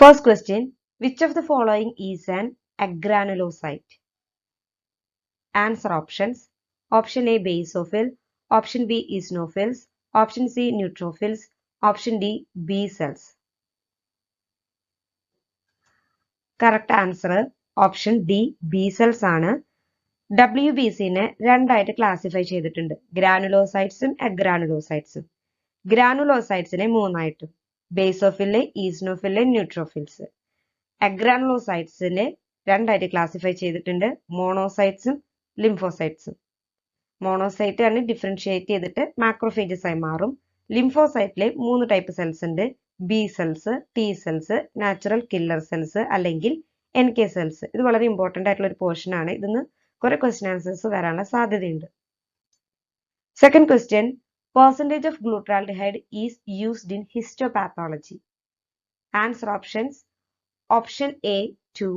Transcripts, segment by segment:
First question, which of the following is an agranulocyte? Answer options. Option A, basophil. Option B, eosinophils. Option C, neutrophils. Option D, B cells. Correct answer option D, B cells ആണ്. WBCനെ രണ്ടായിട്ട് classify ചെയ്തിട്ടുണ്ട്, ഗ്രാനുലോസൈറ്റ്സും അഗ്രാനുലോസൈറ്റ്സും. ഗ്രാനുലോസൈറ്റ്സിനെ മൂന്നായിട്ടും, basophil, ഈസ്നോഫില്, neutrophils. അഗ്രാനുലോസൈറ്റ്സിനെ രണ്ടായിട്ട് classify ചെയ്തിട്ടുണ്ട്, മോണോസൈറ്റ്സും ലിംഫോസൈറ്റ്സും. Monocyte ആണ് differentiate ചെയ്തിട്ട് macrophages ആയി മാറും. ലിംഫോസൈറ്റിലെ 3 type cells ഉണ്ട്, B cells, T cells, natural killer cells അല്ലെങ്കിൽ NK സെൽസ്. ഇത് വളരെ ഇമ്പോർട്ടന്റ് ആയിട്ടുള്ള ഒരു പോർഷൻ ആണ്. ഇതിന്ന് കുറെ ക്വസ്റ്റ്യൻ ആൻസേഴ്സ് വരാനുള്ള സാധ്യതയുണ്ട്. Second question, percentage of glutaraldehyde is used in histopathology. Answer options. Option A 2,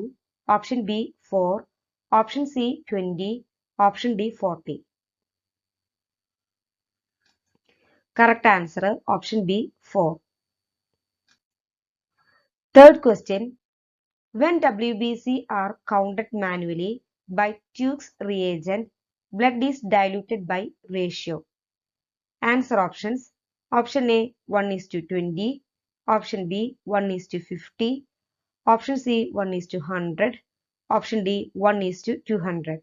option B 4, option C 20, option D 40. Correct answer option B 4. Third question, when WBC are counted manually by Tuke's reagent, blood is diluted by ratio. Answer options. Option A 1:20, option B 1:50, option C 1:100, option D 1:200.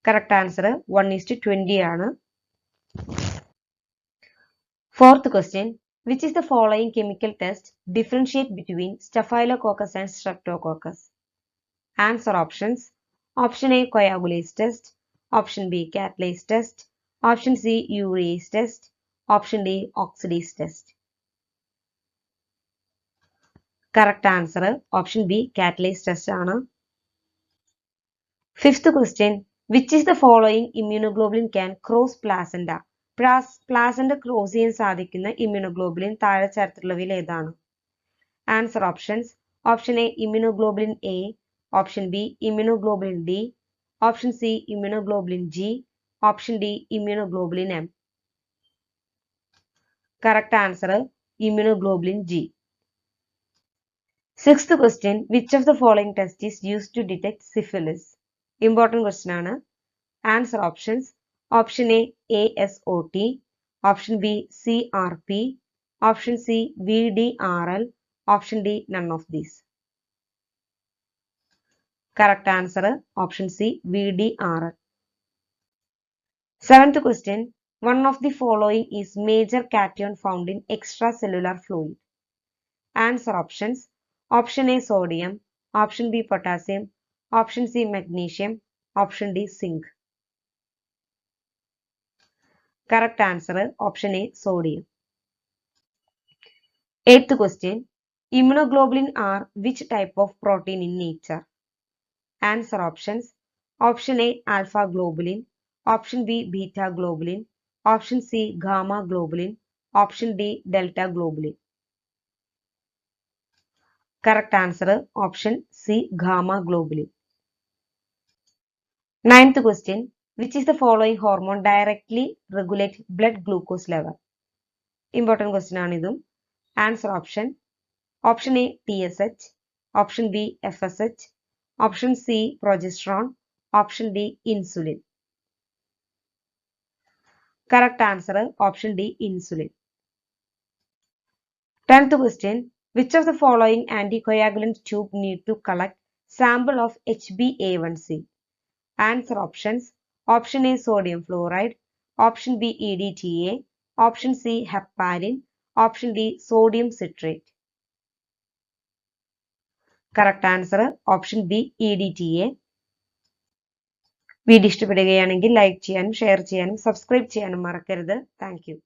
Correct answer 1:20 ആണ്. Fourth question, which is the following chemical test differentiate between Staphylococcus and Streptococcus? Answer options. Option A coagulase test, option B catalase test, option C urease test, option D oxidase test. Correct answer option B catalase test ആണ്. Fifth question, which is the following immunoglobulin can cross placenta? Placenta cross ചെയ്യാൻ സാധിക്കുന്ന immunoglobulin താഴെ ചേർത്തിട്ടുള്ളവയിൽ ഏതാണ്? Answer options. Option A immunoglobulin A, option B immunoglobulin D, option C immunoglobulin G, option D immunoglobulin M. Correct answer immunoglobulin G. Sixth question, which of the following test is used to detect syphilis? Important question ആണ്. Answer options. Option A ASOT, option B CRP, option C VDRL, option D none of these. Correct answer option C VDRL. Seventh question, one of the following is major cation found in extracellular fluid. Answer options. Option A sodium, option B potassium, option C magnesium, option D zinc. Correct answer option A sodium. Eighth question, immunoglobulin are which type of protein in nature? Answer options. Option A alpha globulin, option B beta globulin, option C gamma globulin, option D delta globulin. Correct answer option C gamma globulin. Ninth question, which is the following hormone directly regulate blood glucose level? Important question ആണ് ഇതും. Answer option. Option A TSH, option B FSH, option C progesterone, option D insulin. Correct answer option D insulin. 10th question, which of the following anticoagulant tube need to collect sample of HbA1c? Answer options. Option A sodium fluoride, option B EDTA, option C heparin, option D sodium citrate. Correct answer option B EDTA. Video ഇഷ്ടപ്പെടുകയാണെങ്കിൽ like ചെയ്യാനും share ചെയ്യാനും subscribe ചെയ്യാനും മറക്കരുത്. Thank you.